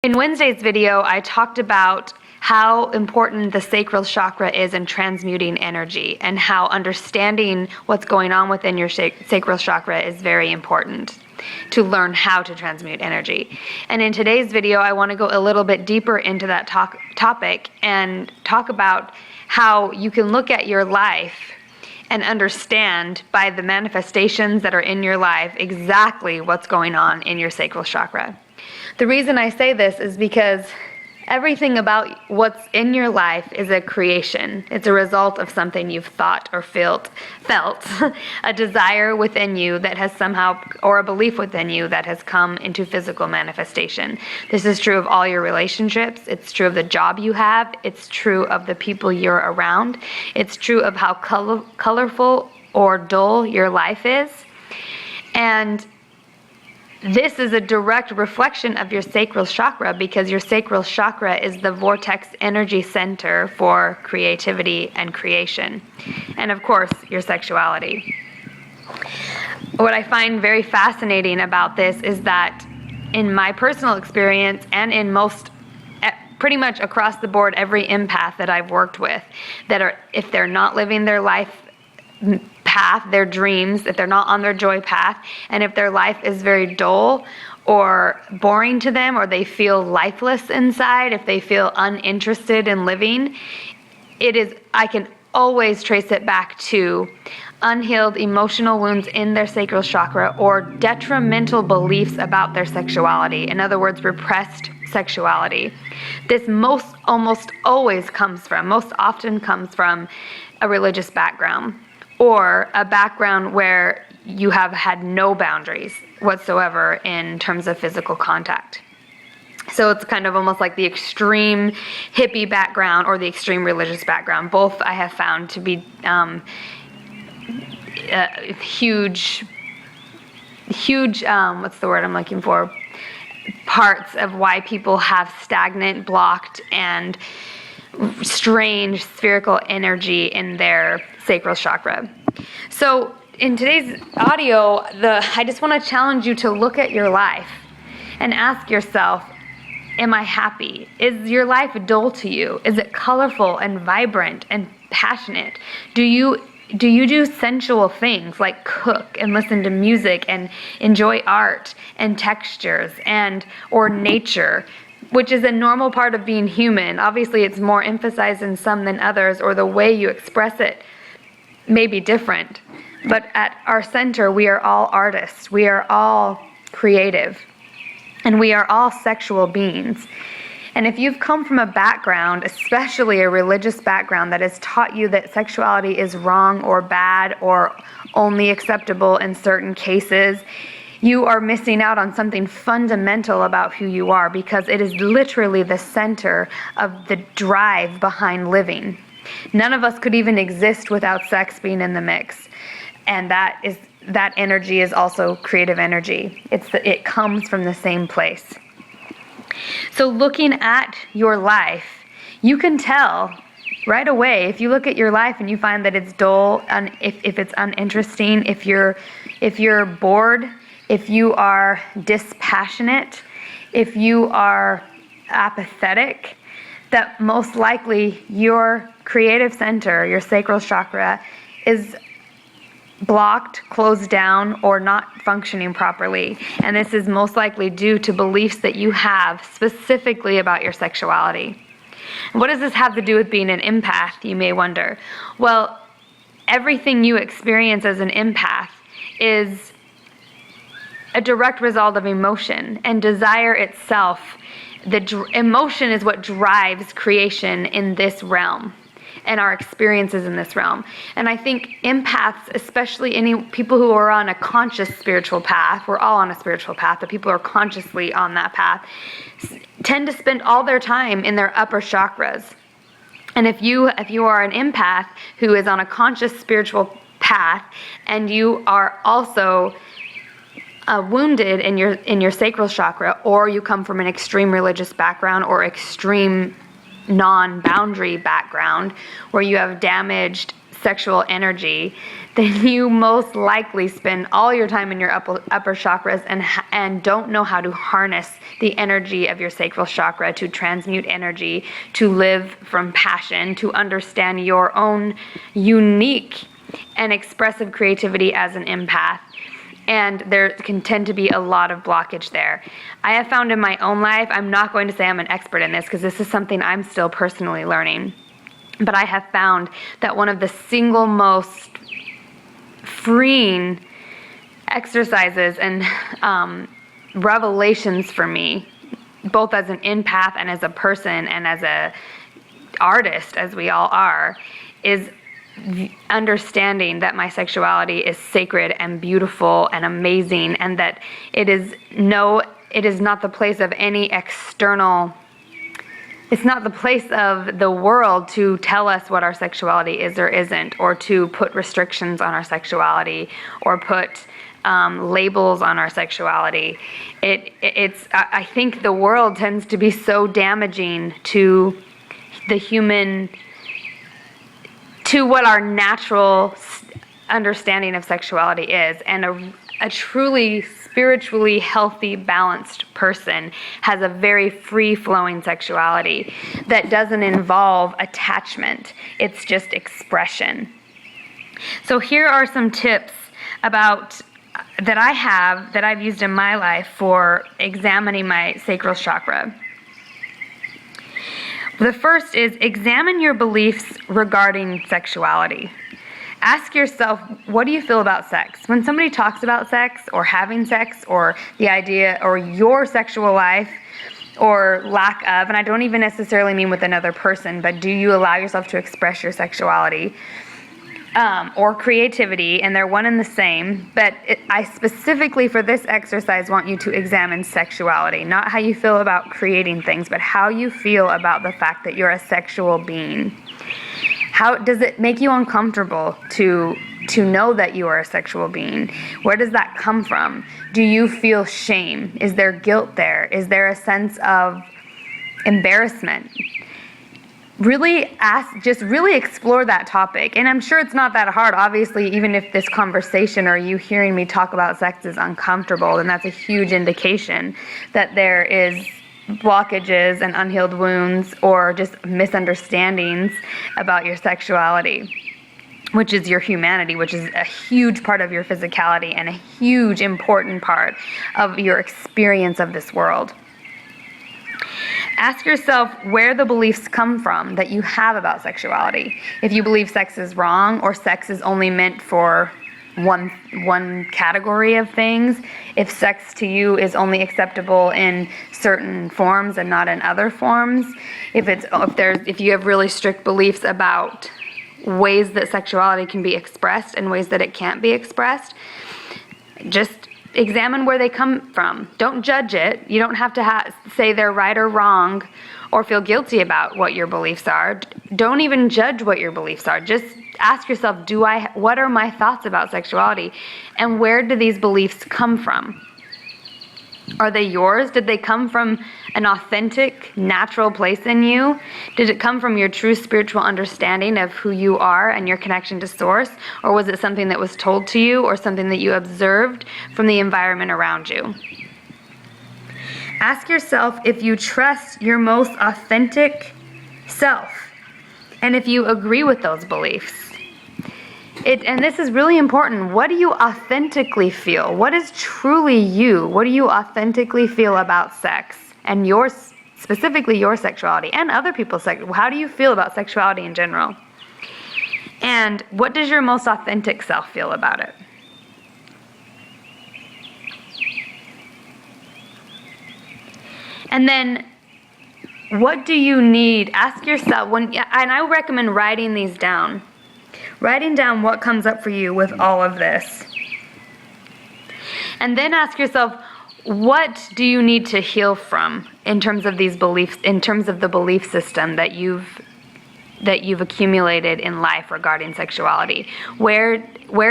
In Wednesday's video, I talked about how important the sacral chakra is in transmuting energy and how understanding what's going on within your sacral chakra is very important to learn how to transmute energy. And in today's video, I want to go a little bit deeper into that topic and talk about how you can look at your life and understand by the manifestations that are in your life exactly what's going on in your sacral chakra. The reason I say this is because everything about what's in your life is a creation. It's a result of something you've thought or felt, a desire within you that has somehow, or a belief within you that has come into physical manifestation. This is true of all your relationships. It's true of the job you have. It's true of the people you're around. It's true of how colorful or dull your life is. And this is a direct reflection of your sacral chakra because your sacral chakra is the vortex energy center for creativity and creation. And of course, your sexuality. What I find very fascinating about this is that in my personal experience and in pretty much across the board, every empath that I've worked with, that are, if they're not living their life path, their dreams, if they're not on their joy path, and if their life is very dull or boring to them, or they feel lifeless inside, if they feel uninterested in living, I can always trace it back to unhealed emotional wounds in their sacral chakra or detrimental beliefs about their sexuality. In other words, repressed sexuality. This most often comes from a religious background, or a background where you have had no boundaries whatsoever in terms of physical contact. So it's kind of almost like the extreme hippie background or the extreme religious background. Both I have found to be huge, what's the word I'm looking for? Parts of why people have stagnant, blocked, and strange spherical energy in their sacral chakra. So in today's audio, I just want to challenge you to look at your life and ask yourself, am I happy? Is your life dull to you? Is it colorful and vibrant and passionate? Do you do sensual things like cook and listen to music and enjoy art and textures or nature, which is a normal part of being human? Obviously, it's more emphasized in some than others, or the way you express it may be different. But at our center, we are all artists. We are all creative. And we are all sexual beings. And if you've come from a background, especially a religious background, that has taught you that sexuality is wrong or bad or only acceptable in certain cases, you are missing out on something fundamental about who you are, because it is literally the center of the drive behind living. None of us could even exist without sex being in the mix. And that energy is also creative energy. It comes from the same place. So looking at your life, you can tell right away, if you look at your life and you find that it's dull, and if it's uninteresting, if you're bored, if you are dispassionate, if you are apathetic, that most likely your creative center, your sacral chakra, is blocked, closed down, or not functioning properly. And this is most likely due to beliefs that you have specifically about your sexuality. What does this have to do with being an empath, you may wonder? Well, everything you experience as an empath is a direct result of emotion, and desire itself. Emotion is what drives creation in this realm and our experiences in this realm. And I think empaths, especially any people who are on a conscious spiritual path, we're all on a spiritual path, but people who are consciously on that path, tend to spend all their time in their upper chakras. And if you are an empath who is on a conscious spiritual path, and you are also wounded in your sacral chakra, or you come from an extreme religious background or extreme non-boundary background where you have damaged sexual energy, then you most likely spend all your time in your upper chakras and don't know how to harness the energy of your sacral chakra to transmute energy, to live from passion, to understand your own unique and expressive creativity as an empath. And there can tend to be a lot of blockage there. I have found in my own life, I'm not going to say I'm an expert in this because this is something I'm still personally learning, but I have found that one of the single most freeing exercises and revelations for me, both as an empath and as a person and as a artist, as we all are, is understanding that my sexuality is sacred and beautiful and amazing, and that it is not the place of any external, it's not the place of the world to tell us what our sexuality is or isn't, or to put restrictions on our sexuality, or put labels on our sexuality. I think the world tends to be so damaging to the human, to what our natural understanding of sexuality is. And a truly spiritually healthy, balanced person has a very free-flowing sexuality that doesn't involve attachment. It's just expression. So here are some tips that I've used in my life for examining my sacral chakra. The first is examine your beliefs regarding sexuality. Ask yourself, what do you feel about sex? When somebody talks about sex or having sex or the idea or your sexual life or lack of, and I don't even necessarily mean with another person, but do you allow yourself to express your sexuality or creativity? And they're one and the same, but I specifically for this exercise want you to examine sexuality, not how you feel about creating things, but how you feel about the fact that you're a sexual being. How does it make you uncomfortable to know that you are a sexual being? Where does that come from? Do you feel shame? Is there guilt there? Is there a sense of embarrassment? Really explore that topic. And I'm sure it's not that hard. Obviously, even if this conversation or you hearing me talk about sex is uncomfortable, then that's a huge indication that there is blockages and unhealed wounds or just misunderstandings about your sexuality, which is your humanity, which is a huge part of your physicality and a huge important part of your experience of this world. Ask yourself where the beliefs come from that you have about sexuality. If you believe sex is wrong or sex is only meant for one category of things, if sex to you is only acceptable in certain forms and not in other forms, if you have really strict beliefs about ways that sexuality can be expressed and ways that it can't be expressed, just examine where they come from. Don't judge it. You don't have to say they're right or wrong or feel guilty about what your beliefs are. Don't even judge what your beliefs are. Just ask yourself, what are my thoughts about sexuality? And where do these beliefs come from? Are they yours? Did they come from an authentic, natural place in you? Did it come from your true spiritual understanding of who you are and your connection to Source? Or was it something that was told to you or something that you observed from the environment around you? Ask yourself if you trust your most authentic self and if you agree with those beliefs. And this is really important. What do you authentically feel? What is truly you? What do you authentically feel about sex and specifically your sexuality and other people's sexuality? How do you feel about sexuality in general? And what does your most authentic self feel about it? And then, what do you need? Ask yourself, and I recommend writing these down. Writing down what comes up for you with all of this. And then ask yourself, what do you need to heal from in terms of these beliefs, in terms of the belief system that you've accumulated in life regarding sexuality? Where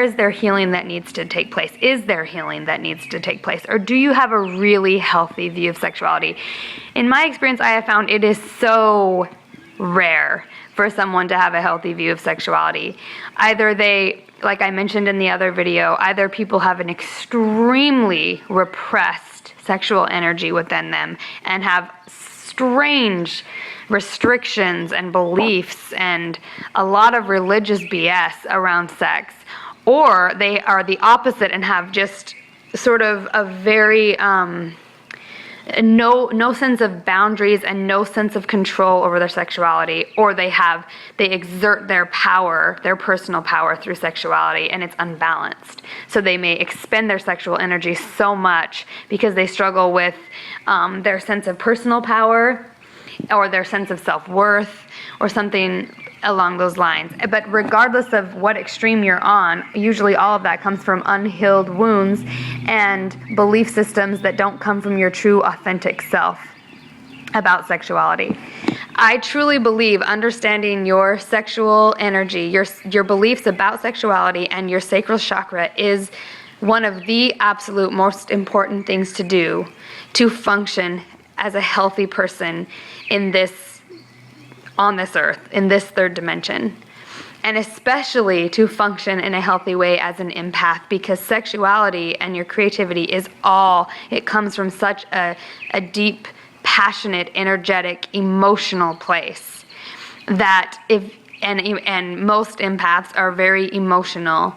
is there healing that needs to take place? Is there healing that needs to take place? Or do you have a really healthy view of sexuality? In my experience, I have found it is so rare for someone to have a healthy view of sexuality. Either they, like I mentioned in the other video, either people have an extremely repressed sexual energy within them and have strange restrictions and beliefs and a lot of religious BS around sex, or they are the opposite and have just sort of a very no sense of boundaries and no sense of control over their sexuality, or they exert their power, their personal power through sexuality, and it's unbalanced. So they may expend their sexual energy so much because they struggle with their sense of personal power or their sense of self-worth or something along those lines. But regardless of what extreme you're on, usually all of that comes from unhealed wounds and belief systems that don't come from your true, authentic self about sexuality. I truly believe understanding your sexual energy, your beliefs about sexuality and your sacral chakra is one of the absolute most important things to do to function as a healthy person on this earth, in this third dimension. And especially to function in a healthy way as an empath, because sexuality and your creativity it comes from such a deep, passionate, energetic, emotional place that and most empaths are very emotional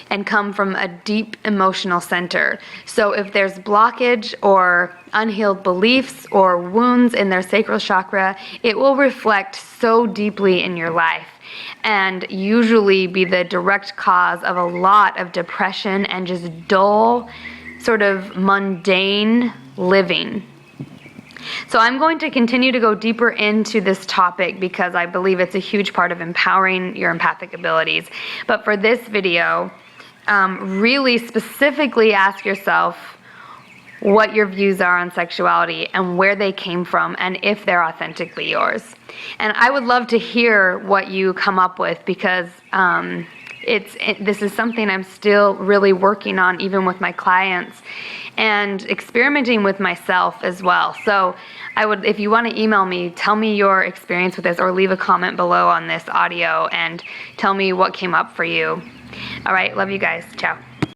and come from a deep emotional center. So if there's blockage or unhealed beliefs or wounds in their sacral chakra, it will reflect so deeply in your life and usually be the direct cause of a lot of depression and just dull, sort of mundane living. So I'm going to continue to go deeper into this topic because I believe it's a huge part of empowering your empathic abilities. But for this video, really specifically ask yourself what your views are on sexuality and where they came from and if they're authentically yours. And I would love to hear what you come up with because this is something I'm still really working on, even with my clients, and experimenting with myself as well. So if you want to email me, tell me your experience with this or leave a comment below on this audio and tell me what came up for you. All right, love you guys. Ciao.